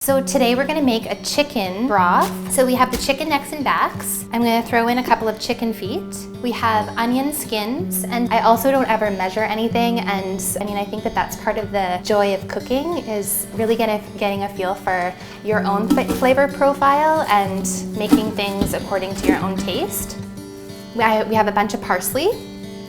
So today we're gonna make a chicken broth. So we have the chicken necks and backs. I'm gonna throw in a couple of chicken feet. We have onion skins, and I also don't ever measure anything. And I think that that's part of the joy of cooking, is really getting a feel for your own flavor profile and making things according to your own taste. We have a bunch of parsley.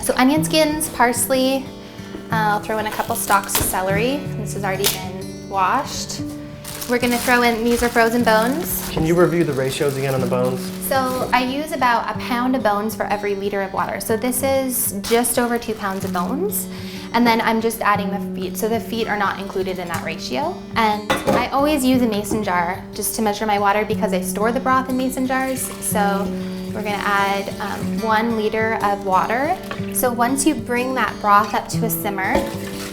So onion skins, parsley. I'll throw in a couple stalks of celery. This has already been washed. We're gonna throw in, these are frozen bones. Can you review the ratios again on the bones? So I use about a pound of bones for every liter of water. So this is just over 2 pounds of bones. And then I'm just adding the feet. So the feet are not included in that ratio. And I always use a mason jar just to measure my water because I store the broth in mason jars. So we're gonna add 1 liter of water. So once you bring that broth up to a simmer,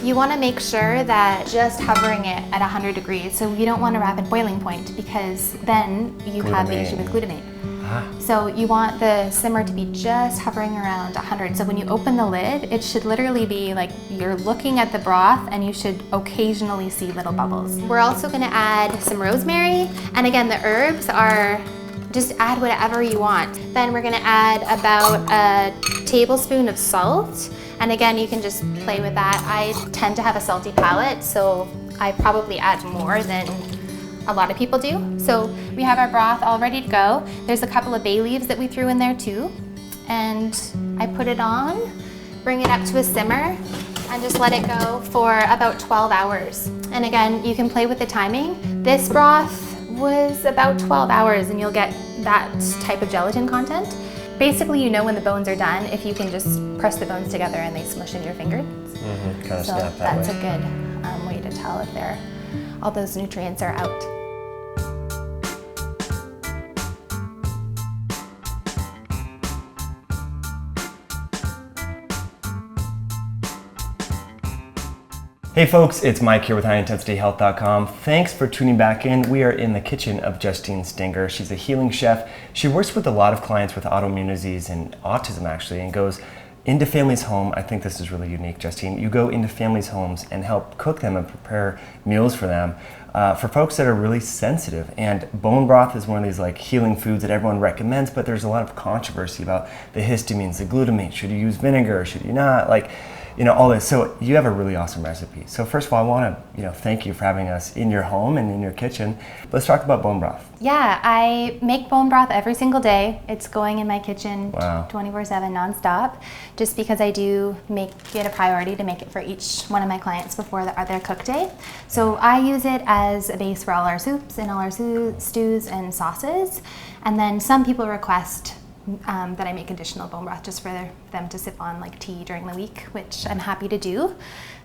you want to make sure that just hovering it at 100 degrees. So you don't want a rapid boiling point because then you have the issue with glutamate. So you want the simmer to be just hovering around 100. So when you open the lid, it should literally be like you're looking at the broth and you should occasionally see little bubbles. We're also going to add some rosemary. And again, the herbs are just add whatever you want. Then we're going to add about a tablespoon of salt. And again, you can just play with that. I tend to have a salty palate, so I probably add more than a lot of people do. So we have our broth all ready to go. There's a couple of bay leaves that we threw in there too. And I put it on, bring it up to a simmer, and just let it go for about 12 hours. And again, you can play with the timing. This broth was about 12 hours and you'll get that type of gelatin content. Basically, you know when the bones are done if you can just press the bones together and they smush in your fingers. Kind of So snap that that's way. a good way to tell if all those nutrients are out. Hey folks, it's Mike here with HighIntensityHealth.com. Thanks for tuning back in. We are in the kitchen of Justine Stenger. She's a healing chef. She works with a lot of clients with autoimmune disease and autism actually, and goes into families' home. I think this is really unique, Justine. You go into families' homes and help cook them and prepare meals for them for folks that are really sensitive. And bone broth is one of these like healing foods that everyone recommends, but there's a lot of controversy about the histamines, the glutamate. Should you use vinegar? Should you not? All this. So you have a really awesome recipe. So first of all, I want to, thank you for having us in your home and in your kitchen. Let's talk about bone broth. Yeah, I make bone broth every single day. It's going in my kitchen 24/7 nonstop, just because I do make it a priority to make it for each one of my clients before their cook day. So I use it as a base for all our soups and all our stews and sauces. And then some people request that I make additional bone broth just for them to sip on like tea during the week, which I'm happy to do.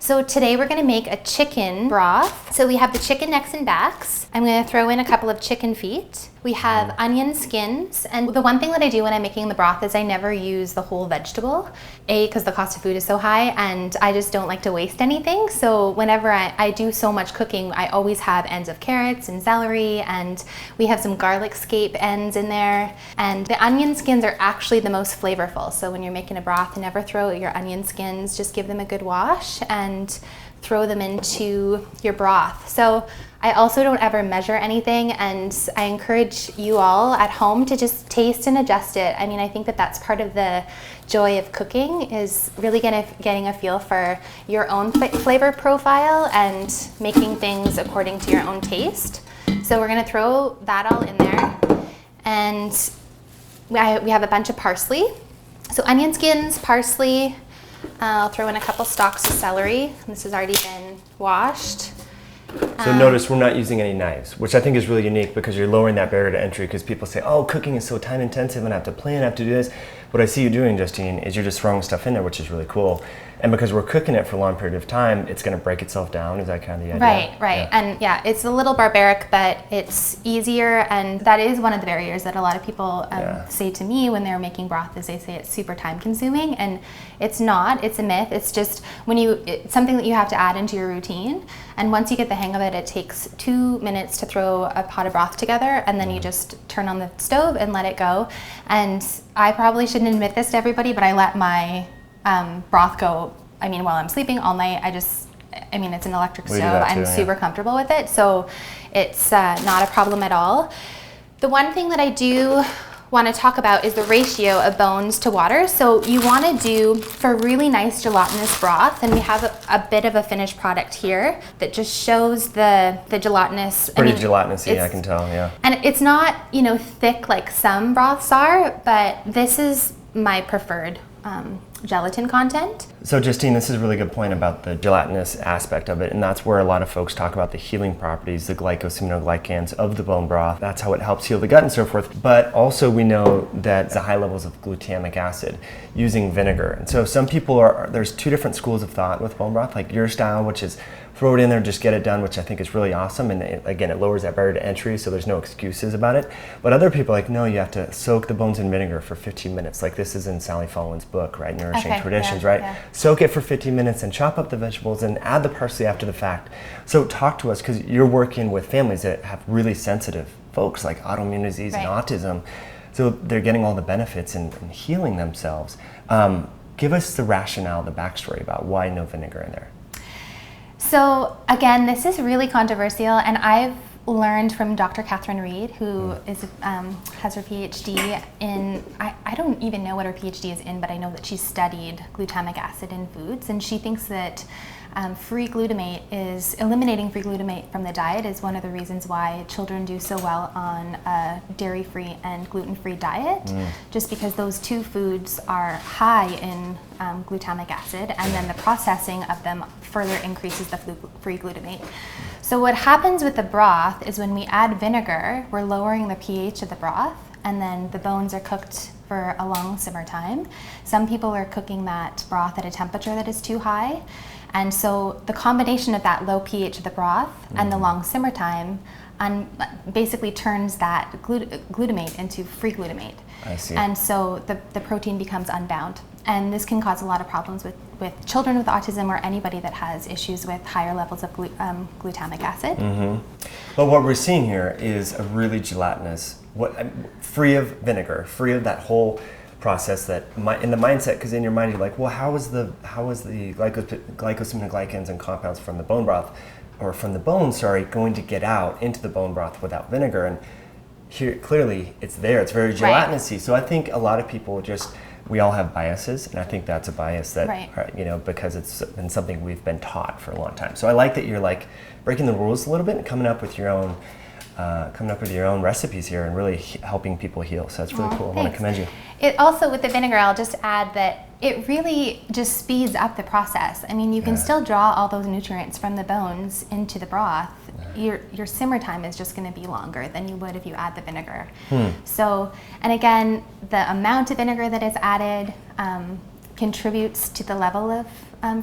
So today we're gonna make a chicken broth. So we have the chicken necks and backs. I'm gonna throw in a couple of chicken feet. We have onion skins. And the one thing that I do when I'm making the broth is I never use the whole vegetable. Because the cost of food is so high and I just don't like to waste anything. So whenever I do so much cooking, I always have ends of carrots and celery, and we have some garlic scape ends in there. And the onion skins are actually the most flavorful. So when you're making a broth, never throw out your onion skins, just give them a good wash and throw them into your broth. So I also don't ever measure anything, and I encourage you all at home to just taste and adjust it. I think that that's part of the joy of cooking, is really getting a feel for your own flavor profile and making things according to your own taste. So we're gonna throw that all in there. And we have a bunch of parsley. So onion skins, parsley. I'll throw in a couple stalks of celery. This has already been washed. So notice we're not using any knives, which I think is really unique because you're lowering that barrier to entry, because people say, oh, cooking is so time intensive and I have to plan, I have to do this. What I see you doing, Justine, is you're just throwing stuff in there, which is really cool. And because we're cooking it for a long period of time, it's going to break itself down. Is that kind of the idea? Right. Yeah. And yeah, it's a little barbaric, but it's easier. And that is one of the barriers that a lot of people say to me when they're making broth, is they say it's super time consuming. And it's not, it's a myth. It's just it's something that you have to add into your routine. And once you get the hang of it, it takes 2 minutes to throw a pot of broth together, and then you just turn on the stove and let it go. And I probably shouldn't admit this to everybody, but I let my broth go, while I'm sleeping all night. I mean, it's an electric We do stove. that too, I'm super comfortable with it, so it's not a problem at all. The one thing that I do want to talk about is the ratio of bones to water. So you want to do, for really nice gelatinous broth, and we have a bit of a finished product here that just shows the gelatinous. Pretty gelatinous-y, I can tell, yeah. And it's not, thick like some broths are, but this is my preferred gelatin content. So Justine, this is a really good point about the gelatinous aspect of it, and that's where a lot of folks talk about the healing properties, the glycosaminoglycans of the bone broth. That's how it helps heal the gut and so forth. But also we know that the high levels of glutamic acid using vinegar. And so some people there's two different schools of thought with bone broth, like your style, which is throw it in there, just get it done, which I think is really awesome. And again, it lowers that barrier to entry, so there's no excuses about it. But other people are like, no, you have to soak the bones in vinegar for 15 minutes. Like this is in Sally Follin's book, right? Nourishing Traditions, right? Yeah. Soak it for 15 minutes and chop up the vegetables and add the parsley after the fact. So talk to us, because you're working with families that have really sensitive folks like autoimmunities and autism. So they're getting all the benefits and healing themselves. Give us the rationale, the backstory about why no vinegar in there. So again, this is really controversial, and I've learned from Dr. Catherine Reed, who is has her PhD in, I don't even know what her PhD is in, but I know that she's studied glutamic acid in foods, and she thinks that eliminating free glutamate from the diet is one of the reasons why children do so well on a dairy-free and gluten-free diet, just because those two foods are high in glutamic acid, and then the processing of them further increases the free glutamate. So what happens with the broth is when we add vinegar, we're lowering the pH of the broth, and then the bones are cooked for a long simmer time. Some people are cooking that broth at a temperature that is too high. And so the combination of that low pH of the broth and the long simmer time basically turns that glutamate into free glutamate. I see. And so the protein becomes unbound. And this can cause a lot of problems with children with autism or anybody that has issues with higher levels of glutamic acid. But what we're seeing here is a really gelatinous, free of vinegar, free of that whole process that in the mindset, because in your mind you're like, well, how is the glycosaminoglycans and compounds from the bone broth, or from the bone, going to get out into the bone broth without vinegar? And here clearly it's there. It's very gelatinous-y. So I think a lot of people we all have biases, and I think that's a bias that because it's been something we've been taught for a long time. So I like that you're like breaking the rules a little bit and coming up with your own recipes here and really helping people heal. So that's really cool. I want to commend you. It also, with the vinegar, I'll just add that it really just speeds up the process. I mean, you can still draw all those nutrients from the bones into the broth. Your simmer time is just going to be longer than you would if you add the vinegar. So, and again, the amount of vinegar that is added contributes to the level of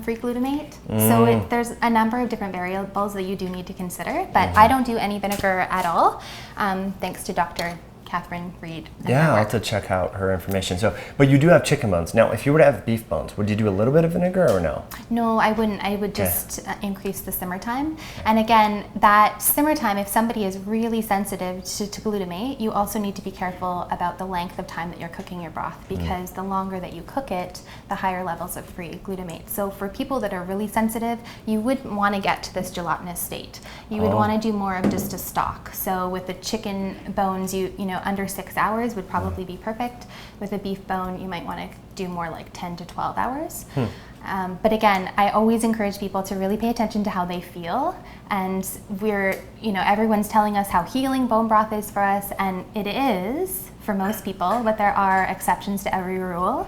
free glutamate. So there's a number of different variables that you do need to consider, but I don't do any vinegar at all, thanks to Dr. Catherine Reed. Yeah, I'll have to check out her information. So, but you do have chicken bones. Now, if you were to have beef bones, would you do a little bit of vinegar or no? No, I wouldn't. I would just increase the simmer time. And again, that simmer time, if somebody is really sensitive to glutamate, you also need to be careful about the length of time that you're cooking your broth, because the longer that you cook it, the higher levels of free glutamate. So for people that are really sensitive, you wouldn't want to get to this gelatinous state. You would want to do more of just a stock. So with the chicken bones, you know, under 6 hours would probably be perfect. With a beef bone, you might want to do more like 10 to 12 hours. But again, I always encourage people to really pay attention to how they feel. And everyone's telling us how healing bone broth is for us, and it is for most people, but there are exceptions to every rule.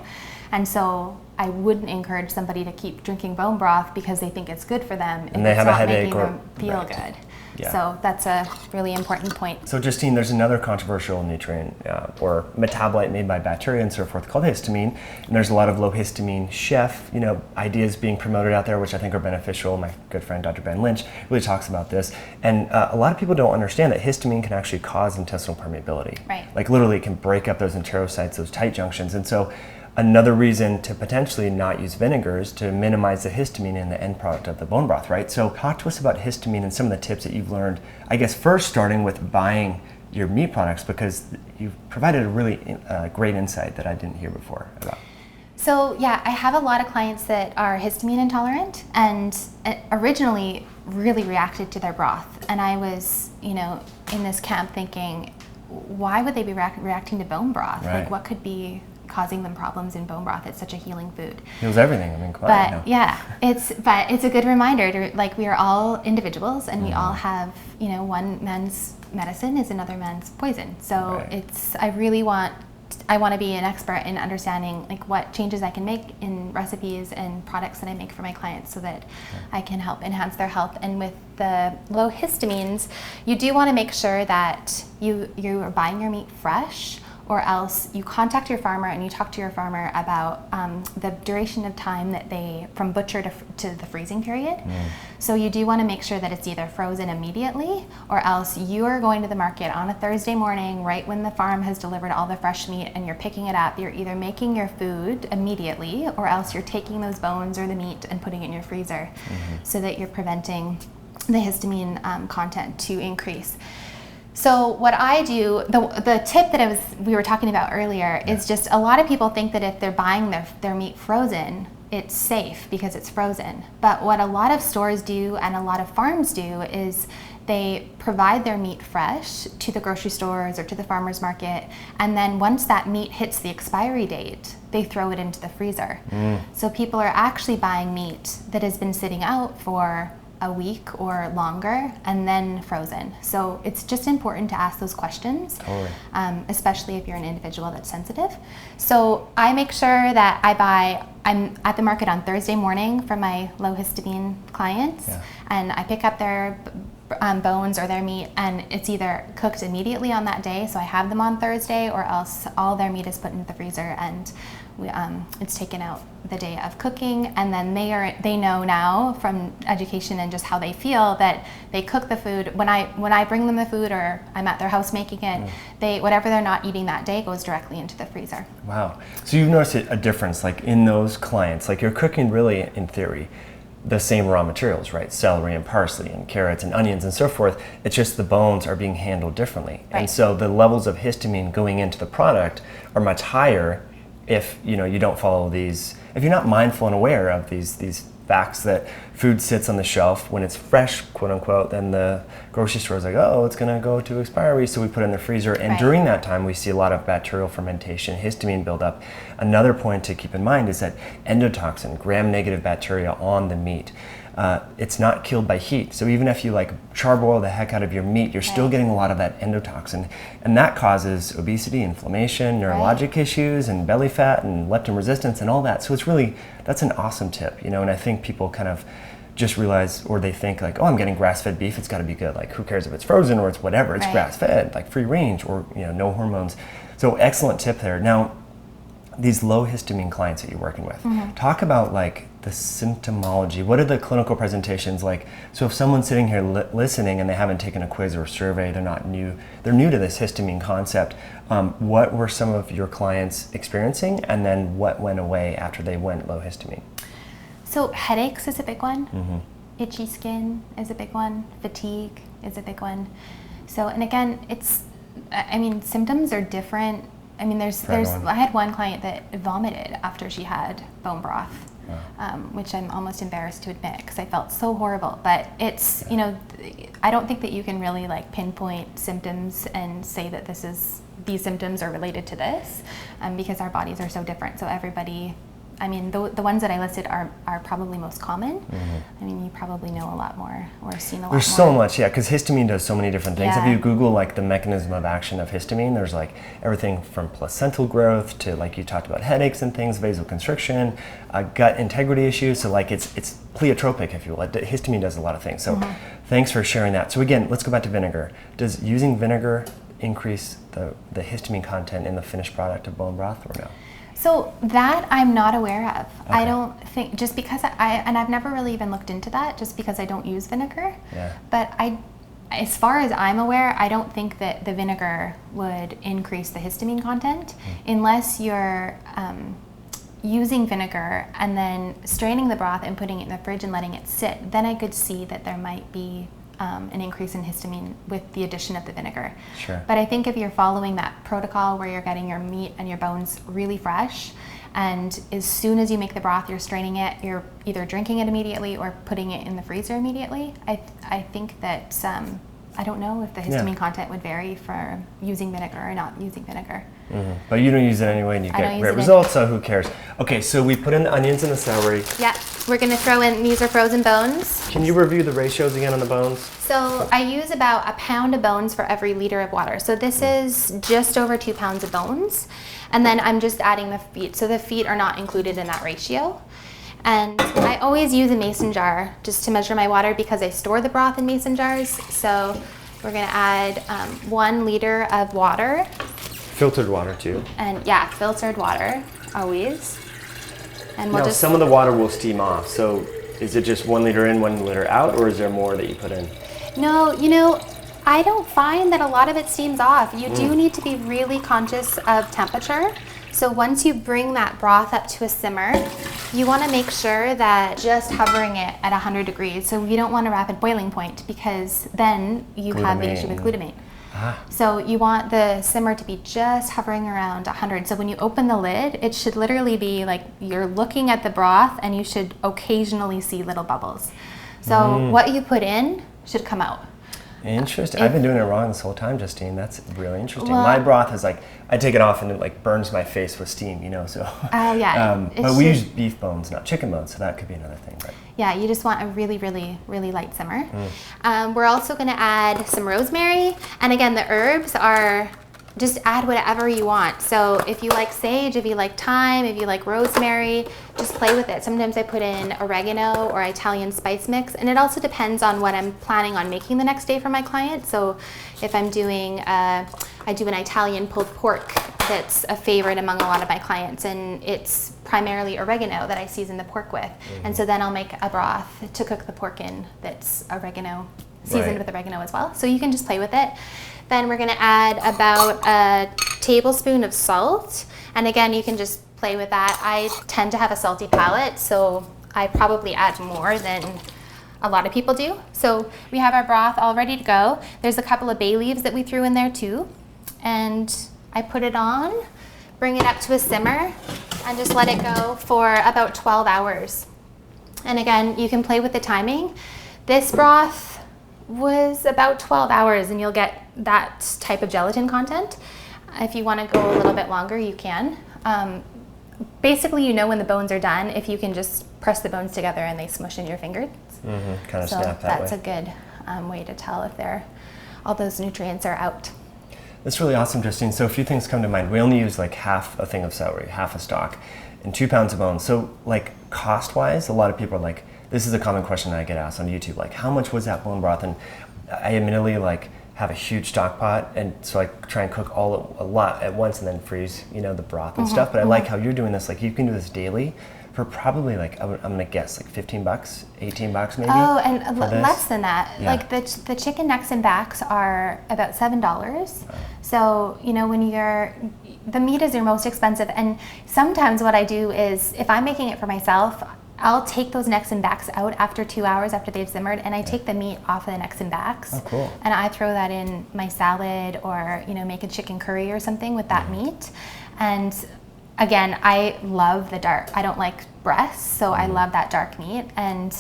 And so I wouldn't encourage somebody to keep drinking bone broth because they think it's good for them and they have a headache or them feel good. Yeah. So that's a really important point. So Justine, there's another controversial nutrient or metabolite made by bacteria and so forth called histamine, and there's a lot of low histamine chef ideas being promoted out there, which I think are beneficial. My good friend Dr. Ben Lynch really talks about this, and a lot of people don't understand that histamine can actually cause intestinal permeability. Right. Like literally, it can break up those enterocytes, those tight junctions, and so another reason to potentially not use vinegar is to minimize the histamine in the end product of the bone broth, right? So talk to us about histamine and some of the tips that you've learned, I guess first starting with buying your meat products, because you've provided a really great insight that I didn't hear before about. So yeah, I have a lot of clients that are histamine intolerant and originally really reacted to their broth. And I was, in this camp thinking, why would they be reacting to bone broth? Right. Like what could be causing them problems in bone broth? It's such a healing food. Heals everything. I mean, come on. But yeah, it's a good reminder to, we are all individuals and we all have, one man's medicine is another man's poison. So Right. I want to be an expert in understanding what changes I can make in recipes and products that I make for my clients so that I can help enhance their health. And with the low histamines, you do want to make sure that you are buying your meat fresh, or else you contact your farmer and you talk to your farmer about the duration of time that from butcher to the freezing period. So you do want to make sure that it's either frozen immediately, or else you are going to the market on a Thursday morning right when the farm has delivered all the fresh meat and you're picking it up. You're either making your food immediately, or else you're taking those bones or the meat and putting it in your freezer so that you're preventing the histamine content to increase. So what I do, the tip that we were talking about earlier is just a lot of people think that if they're buying their meat frozen, it's safe because it's frozen. But what a lot of stores do and a lot of farms do is they provide their meat fresh to the grocery stores or to the farmer's market, and then once that meat hits the expiry date, they throw it into the freezer. So people are actually buying meat that has been sitting out for a week or longer and then frozen. So it's just important to ask those questions, especially if you're an individual that's sensitive. So I make sure that I'm at the market on Thursday morning for my low histamine clients, and I pick up their bones or their meat, and it's either cooked immediately on that day, so I have them on Thursday, or else all their meat is put into the freezer and it's taken out the day of cooking. And then they know now from education and just how they feel that they cook the food. When I bring them the food or I'm at their house making it, whatever they're not eating that day goes directly into the freezer. Wow. So you've noticed a difference in those clients, you're cooking really, in theory, the same raw materials, right? Celery and parsley and carrots and onions and so forth. It's just the bones are being handled differently. Right. And so the levels of histamine going into the product are much higher if you don't follow these, if you're not mindful and aware of these facts that food sits on the shelf when it's fresh, quote unquote, then the grocery store is like, oh, it's gonna go to expiry, so we put it in the freezer. And during that time, we see a lot of bacterial fermentation, histamine buildup. Another point to keep in mind is that endotoxin, gram-negative bacteria on the meat, it's not killed by heat. So even if you charboil the heck out of your meat, you're still getting a lot of that endotoxin. And that causes obesity, inflammation, neurologic issues, and belly fat, and leptin resistance, and all that. So that's an awesome tip, and I think people kind of just realize, or they think oh, I'm getting grass-fed beef, it's gotta be good. Who cares if it's frozen or it's whatever, it's grass-fed, free range, or no hormones. So excellent tip there. Now, these low histamine clients that you're working with, talk about the symptomology. What are the clinical presentations like? So if someone's sitting here listening and they haven't taken a quiz or a survey, they're new to this histamine concept, what were some of your clients experiencing, and then what went away after they went low histamine? So headaches is a big one. Itchy skin is a big one. Fatigue is a big one. So, and again, symptoms are different. I had one client that vomited after she had bone broth, which I'm almost embarrassed to admit because I felt so horrible. But it's, I don't think that you can really pinpoint symptoms and say that these symptoms are related to this, because our bodies are so different. So everybody, the ones that I listed are probably most common. You probably know a lot more or seen a lot more. There's so much, because histamine does so many different things. If you Google the mechanism of action of histamine, there's everything from placental growth to you talked about headaches and things, vasoconstriction, gut integrity issues. So it's pleiotropic, if you will. Histamine does a lot of things. So thanks for sharing that. So again, let's go back to vinegar. Does using vinegar increase the histamine content in the finished product of bone broth or no? So that I'm not aware of. Okay. I don't think, just because I've never really even looked into that, just because I don't use vinegar. But as far as I'm aware, I don't think that the vinegar would increase the histamine content unless you're using vinegar and then straining the broth and putting it in the fridge and letting it sit. Then I could see that there might be an increase in histamine with the addition of the vinegar. Sure. But I think if you're following that protocol where you're getting your meat and your bones really fresh, and as soon as you make the broth, you're straining it, you're either drinking it immediately or putting it in the freezer immediately, I think that I don't know if the histamine content would vary for using vinegar or not using vinegar. Mm-hmm. But you don't use it anyway and you get great results, so who cares? Okay, so we put in the onions and the celery. Yeah, we're gonna throw in, these are frozen bones. Can you review the ratios again on the bones? So I use about a pound of bones for every liter of water. So this is just over 2 pounds of bones. And then I'm just adding the feet. So the feet are not included in that ratio. And I always use a mason jar just to measure my water because I store the broth in mason jars. So we're gonna add 1 liter of water. Filtered water too. And yeah, filtered water, always. And we'll now some of the water will steam off. So is it just 1 liter in, 1 liter out, or is there more that you put in? No, you know, I don't find that a lot of it steams off. You do need to be really conscious of temperature. So once you bring that broth up to a simmer, you want to make sure that just hovering it at 100 degrees. So you don't want a rapid boiling point because then you have the issue with glutamate. So you want the simmer to be just hovering around 100. So when you open the lid, it should literally be like you're looking at the broth and you should occasionally see little bubbles. So what you put in should come out. Interesting. I've been doing it wrong this whole time, Justine. That's really interesting. My broth is like, I take it off and it like burns my face with steam, you know, so. Oh, yeah. But we use beef bones, not chicken bones, so that could be another thing. But. Yeah, you just want a really, really, really light simmer. We're also going to add some rosemary. And again, the herbs are, just add whatever you want. So if you like sage, if you like thyme, if you like rosemary, just play with it. Sometimes I put in oregano or Italian spice mix, and it also depends on what I'm planning on making the next day for my client. So if I'm doing, I do an Italian pulled pork that's a favorite among a lot of my clients, and it's primarily oregano that I season the pork with. And so then I'll make a broth to cook the pork in that's oregano, seasoned with oregano as well. So you can just play with it. Then we're gonna add about a tablespoon of salt. And again, you can just play with that. I tend to have a salty palate, so I probably add more than a lot of people do. So we have our broth all ready to go. There's a couple of bay leaves that we threw in there too. And I put it on, bring it up to a simmer, and just let it go for about 12 hours. And again, you can play with the timing. This broth was about 12 hours and you'll get that type of gelatin content. If you want to go a little bit longer, you can. Basically, you know when the bones are done if you can just press the bones together and they smush in your fingers. Kind of snap that that's way. a good way to tell if all those nutrients are out. That's really awesome, Justine. So a few things come to mind. We only use like half a thing of celery, half a stalk, and 2 pounds of bones. So like cost-wise, a lot of people are like, this is a common question that I get asked on YouTube, like how much was that bone broth? And I admittedly like have a huge stock pot, and so I try and cook a lot at once and then freeze, you know, the broth and stuff. But I like how you're doing this. Like you can do this daily for probably like, I'm gonna guess like $15, $18 maybe. Oh, and less than that. Yeah. Like the chicken necks and backs are about $7. So, you know, when the meat is your most expensive. And sometimes what I do is if I'm making it for myself, I'll take those necks and backs out after 2 hours after they've simmered, and I take the meat off of the necks and backs. Oh, cool. And I throw that in my salad or, you know, make a chicken curry or something with that meat. And again, I love the dark. I don't like breasts, so I love that dark meat. And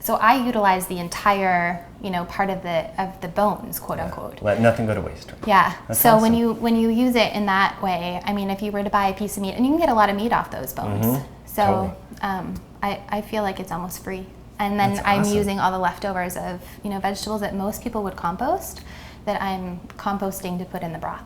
so I utilize the entire, you know, part of the bones, quote unquote. Let nothing go to waste. Yeah. That's so awesome. when you use it in that way, I mean, if you were to buy a piece of meat, and you can get a lot of meat off those bones. So I feel like it's almost free. And then That's I'm awesome. using all the leftovers of, you know, vegetables that most people would compost, that I'm composting to put in the broth.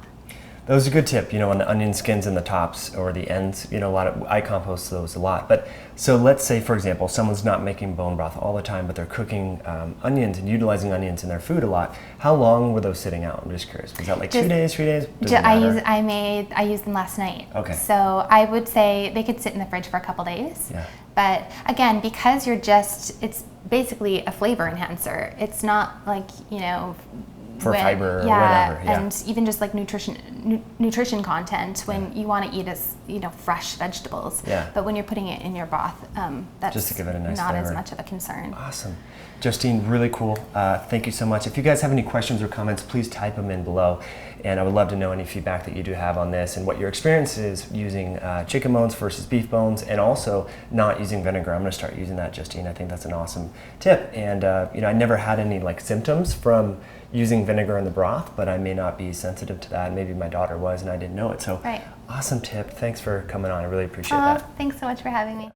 That was a good tip, you know, on the onion skins and the tops or the ends, you know, I compost those a lot. But so let's say, for example, someone's not making bone broth all the time, but they're cooking onions and utilizing onions in their food a lot. How long were those sitting out? I'm just curious. Was that like 2 days, 3 days? I used them last night. Okay. So I would say they could sit in the fridge for a couple days. Yeah. But again, because it's basically a flavor enhancer. It's not like, you know, for fiber or yeah, whatever. Yeah, and even just like nutrition content when you want to eat as fresh vegetables. Yeah. But when you're putting it in your broth, that's just to give it a nice not flavor. as much of a concern. Awesome. Justine, really cool. Thank you so much. If you guys have any questions or comments, please type them in below. And I would love to know any feedback that you do have on this and what your experience is using chicken bones versus beef bones, and also not using vinegar. I'm going to start using that, Justine. I think that's an awesome tip. And I never had any like symptoms from using vinegar in the broth, but I may not be sensitive to that. Maybe my daughter was and I didn't know it. So Right. Awesome tip. Thanks for coming on. I really appreciate that. Thanks so much for having me.